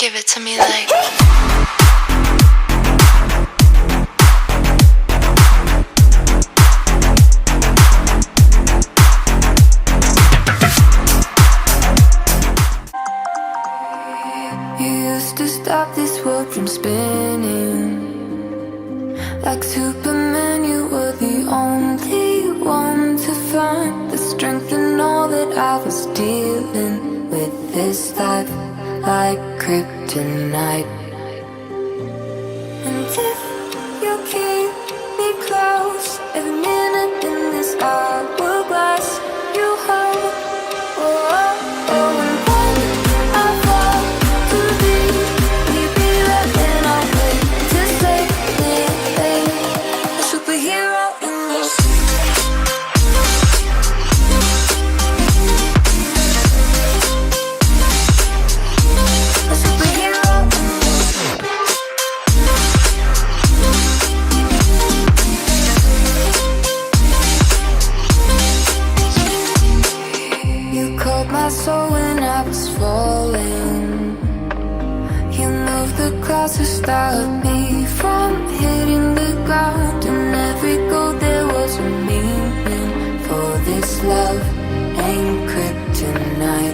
Give it to me like. You used to stop this world from spinning. Like Superman, you were the only one to find the strength in all that I was dealing with this life, like kryptonite. And if you keep me close, every minute in this hourglass, you hold. Oh, oh, oh, and when I fall to thee, we be right when I wait to save me, a superhero in your sleep. A superhero in your sleep. You called my soul when I was falling. You moved the clouds to stop me from hitting the ground. And every goal there was a meaning. For this love ain't kryptonite.